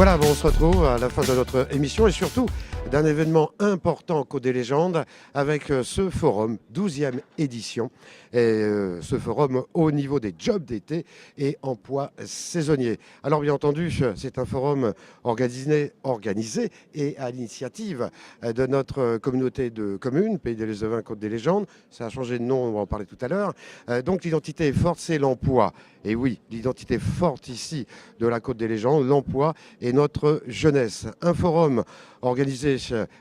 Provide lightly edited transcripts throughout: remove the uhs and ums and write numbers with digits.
Voilà, on se retrouve à la fin de notre émission et surtout d'un événement important Côte des Légendes avec ce forum, 12e édition. Et ce forum au niveau des jobs d'été et emplois saisonniers. Alors bien entendu, c'est un forum organisé et à l'initiative de notre communauté de communes, Pays des Lezevins, Côte des Légendes. Ça a changé de nom, on va en parler tout à l'heure. Donc l'identité forte, c'est l'emploi. Et oui, l'identité forte ici de la Côte des Légendes, l'emploi et notre jeunesse. Un forum organisé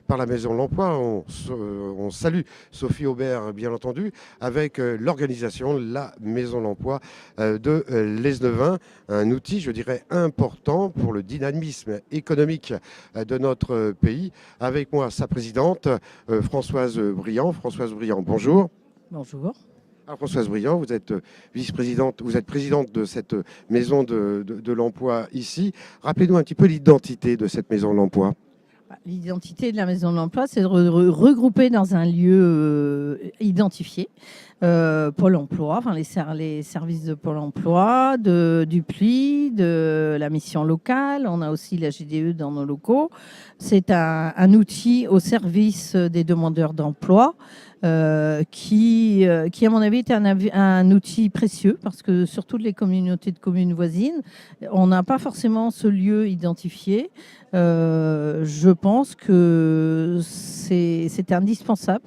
par la Maison de l'Emploi. On salue Sophie Aubert, bien entendu, avec l'organisation, la Maison de l'Emploi de Lesneven. Un outil, je dirais, important pour le dynamisme économique de notre pays. Avec moi, sa présidente, Françoise Briand. Françoise Briand, bonjour. Bonjour. Alors Françoise Briand, vous êtes vice-présidente, vous êtes présidente de cette maison de l'emploi ici. Rappelez-nous un petit peu l'identité de cette maison de l'emploi. L'identité de la Maison de l'Emploi, c'est de regrouper dans un lieu identifié Pôle emploi, enfin les services de Pôle emploi, du PLI, de la mission locale. On a aussi la GDE dans nos locaux. C'est un outil au service des demandeurs d'emploi. Qui, à mon avis, est un outil précieux parce que sur toutes les communautés de communes voisines, on n'a pas forcément ce lieu identifié. Je pense que c'est indispensable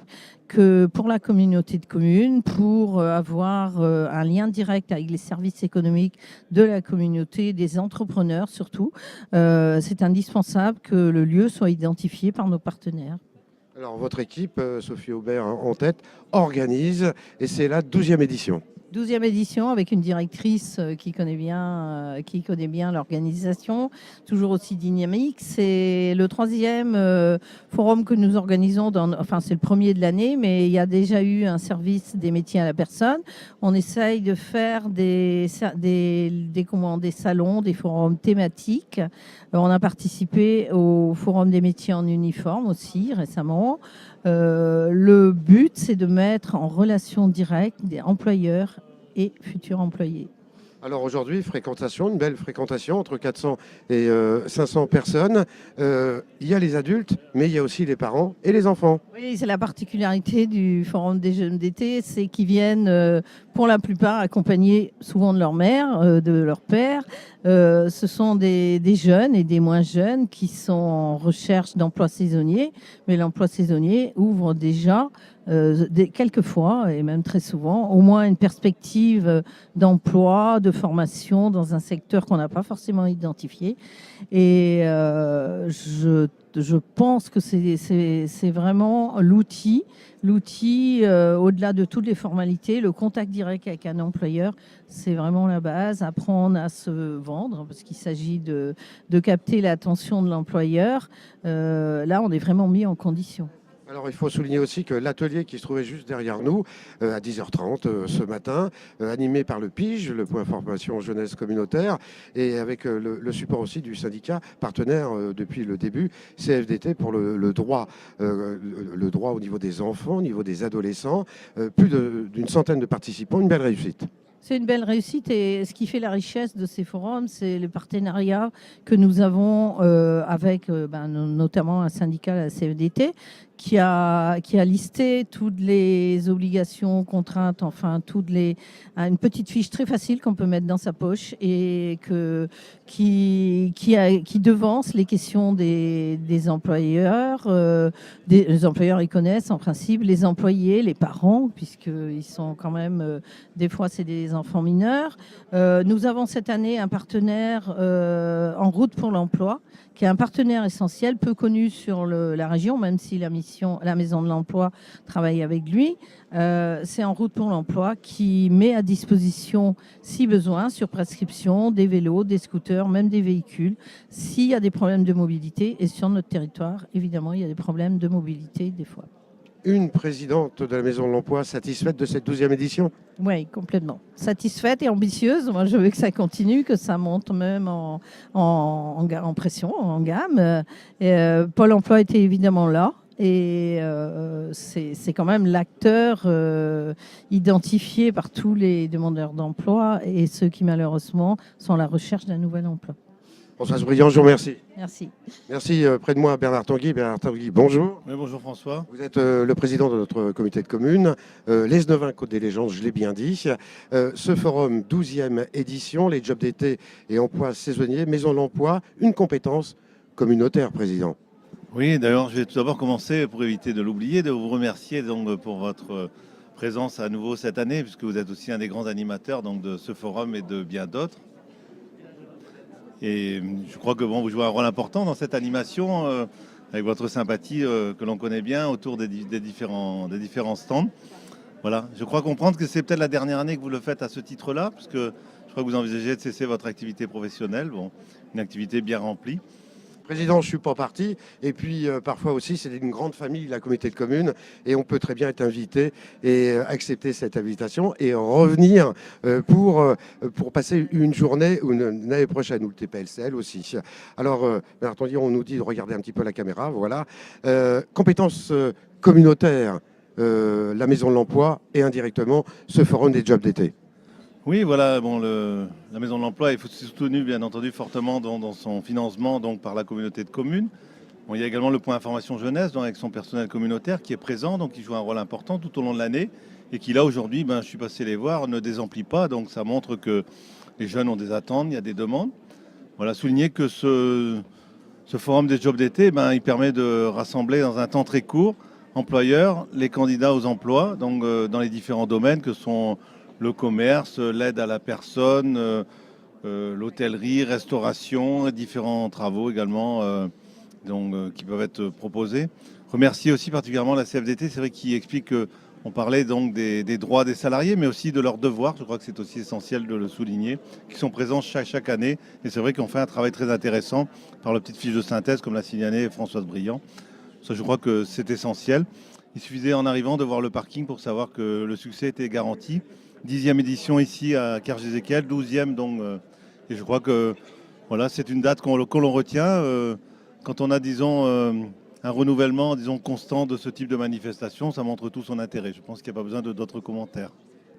que pour la communauté de communes, pour avoir un lien direct avec les services économiques de la communauté, des entrepreneurs surtout, c'est indispensable que le lieu soit identifié par nos partenaires. Alors, votre équipe, Sophie Aubert en tête, organise, et c'est la 12e édition. 12e édition avec une directrice qui connaît bien l'organisation, toujours aussi dynamique. C'est le 3e forum que nous organisons, c'est le premier de l'année, mais il y a déjà eu un service des métiers à la personne. On essaye de faire des salons, des forums thématiques. On a participé au forum des métiers en uniforme aussi récemment. Le but, c'est de mettre en relation directe des employeurs et futurs employés. Alors aujourd'hui, une belle fréquentation, entre 400 et 500 personnes. Il y a les adultes, mais il y a aussi les parents et les enfants. Oui, c'est la particularité du Forum des jeunes d'été, c'est qu'ils viennent pour la plupart accompagnés souvent de leur mère, de leur père. Ce sont des jeunes et des moins jeunes qui sont en recherche d'emploi saisonnier, mais l'emploi saisonnier ouvre déjà quelquefois, et même très souvent, au moins une perspective d'emploi, de formation dans un secteur qu'on n'a pas forcément identifié. Et je pense que c'est vraiment l'outil, au-delà de toutes les formalités, le contact direct avec un employeur, c'est vraiment la base. Apprendre à se vendre, parce qu'il s'agit de capter l'attention de l'employeur. Là, on est vraiment mis en condition. Alors, il faut souligner aussi que l'atelier qui se trouvait juste derrière nous, à 10h30 ce matin, animé par le PIGE, le point formation jeunesse communautaire, et avec le support aussi du syndicat partenaire depuis le début, CFDT, pour le droit au niveau des enfants, au niveau des adolescents, plus d'une centaine de participants, une belle réussite. C'est une belle réussite et ce qui fait la richesse de ces forums, c'est le partenariat que nous avons avec notamment un syndicat, la CFDT, qui a listé toutes les obligations, contraintes, enfin une petite fiche très facile qu'on peut mettre dans sa poche et qui devance les questions des employeurs. Les employeurs, ils connaissent en principe les employés, les parents, puisqu'ils sont quand même, des fois, c'est des enfants mineurs. Nous avons cette année un partenaire en route pour l'emploi, qui est un partenaire essentiel, peu connu sur la région, même si la Maison de l'Emploi travaille avec lui. C'est En route pour l'emploi qui met à disposition, si besoin, sur prescription, des vélos, des scooters, même des véhicules, s'il y a des problèmes de mobilité. Et sur notre territoire, évidemment, il y a des problèmes de mobilité des fois. Une présidente de la Maison de l'Emploi satisfaite de cette 12e édition ? Oui, complètement. Satisfaite et ambitieuse. Moi, je veux que ça continue, que ça monte même en pression, en gamme. Pôle emploi était évidemment là. Et c'est quand même l'acteur identifié par tous les demandeurs d'emploi et ceux qui malheureusement sont à la recherche d'un nouvel emploi. Françoise Briand, je vous remercie. Merci. Merci. Près de moi, Bernard Tanguy. Bernard Tanguy, bonjour. Oui, bonjour François. Vous êtes le président de notre comité de communes, Les Nevins Côte des Légendes, je l'ai bien dit. Ce forum, 12e édition, les jobs d'été et emplois saisonniers, maison de l'emploi, une compétence communautaire, président. Oui, d'ailleurs, je vais tout d'abord commencer, pour éviter de l'oublier, de vous remercier donc, pour votre présence à nouveau cette année, puisque vous êtes aussi un des grands animateurs donc, de ce forum et de bien d'autres. Et je crois que vous jouez un rôle important dans cette animation, avec votre sympathie que l'on connaît bien autour des différents stands. Voilà, je crois comprendre que c'est peut-être la dernière année que vous le faites à ce titre-là, parce que je crois que vous envisagez de cesser votre activité professionnelle, une activité bien remplie. Président, je ne suis pas parti. Et puis, parfois aussi, c'est une grande famille, la communauté de communes. Et on peut très bien être invité et accepter cette invitation et revenir pour passer une journée ou une année prochaine, ou le TPLCL aussi. Alors, Bernard Tanguy, on nous dit de regarder un petit peu la caméra. Voilà. Compétences communautaires, la Maison de l'Emploi et indirectement ce forum des jobs d'été. Oui, voilà, la Maison de l'Emploi est soutenue bien entendu fortement dans son financement donc, par la communauté de communes. Il y a également le point information jeunesse donc, avec son personnel communautaire qui est présent, donc qui joue un rôle important tout au long de l'année et qui là aujourd'hui, je suis passé les voir, ne désemplit pas, donc ça montre que les jeunes ont des attentes, il y a des demandes. Voilà, souligner que ce forum des jobs d'été, il permet de rassembler dans un temps très court employeurs, les candidats aux emplois, donc dans les différents domaines que sont le commerce, l'aide à la personne, l'hôtellerie, restauration, différents travaux également qui peuvent être proposés. Remercier aussi particulièrement la CFDT, c'est vrai qu'il explique qu'on parlait donc des droits des salariés, mais aussi de leurs devoirs, je crois que c'est aussi essentiel de le souligner, qui sont présents chaque année. Et c'est vrai qu'on fait un travail très intéressant par la petite fiche de synthèse, comme l'a signalé Françoise Briand. Ça, je crois que c'est essentiel. Il suffisait en arrivant de voir le parking pour savoir que le succès était garanti. 10e édition ici à Kergézéchiel, 12e donc. Et je crois que voilà, c'est une date qu'on l'on retient quand on a, disons, un renouvellement, disons, constant de ce type de manifestation. Ça montre tout son intérêt. Je pense qu'il n'y a pas besoin d'autres commentaires.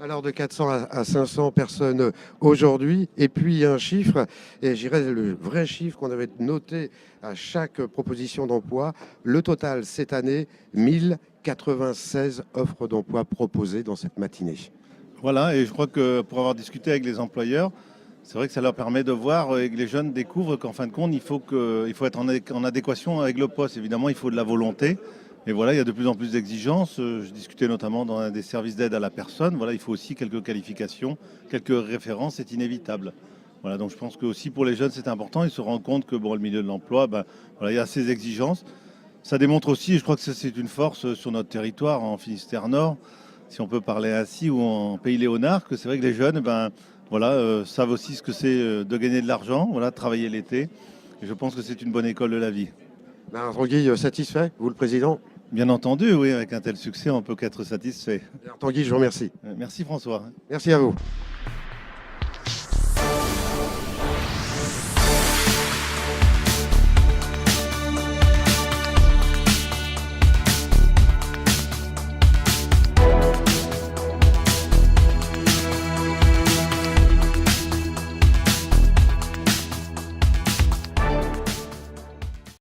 Alors de 400 à 500 personnes aujourd'hui, et puis un chiffre, et je dirais le vrai chiffre qu'on avait noté à chaque proposition d'emploi, le total cette année, 1096 offres d'emploi proposées dans cette matinée. Voilà, et je crois que pour avoir discuté avec les employeurs, c'est vrai que ça leur permet de voir et que les jeunes découvrent qu'en fin de compte, il faut être en adéquation avec le poste. Évidemment, il faut de la volonté. Mais voilà, il y a de plus en plus d'exigences. Je discutais notamment dans un des services d'aide à la personne. Voilà, il faut aussi quelques qualifications, quelques références, c'est inévitable. Voilà, donc je pense que aussi pour les jeunes, c'est important. Ils se rendent compte que le milieu de l'emploi, il y a ces exigences. Ça démontre aussi, et je crois que c'est une force sur notre territoire, en Finistère Nord, si on peut parler ainsi, ou en Pays Léonard, que c'est vrai que les jeunes savent aussi ce que c'est de gagner de l'argent, de travailler l'été. Et je pense que c'est une bonne école de la vie. Bernard Tanguy, satisfait, vous le président? Bien entendu, oui, avec un tel succès, on ne peut qu'être satisfait. Bernard Tanguy, je vous remercie. Merci François. Merci à vous.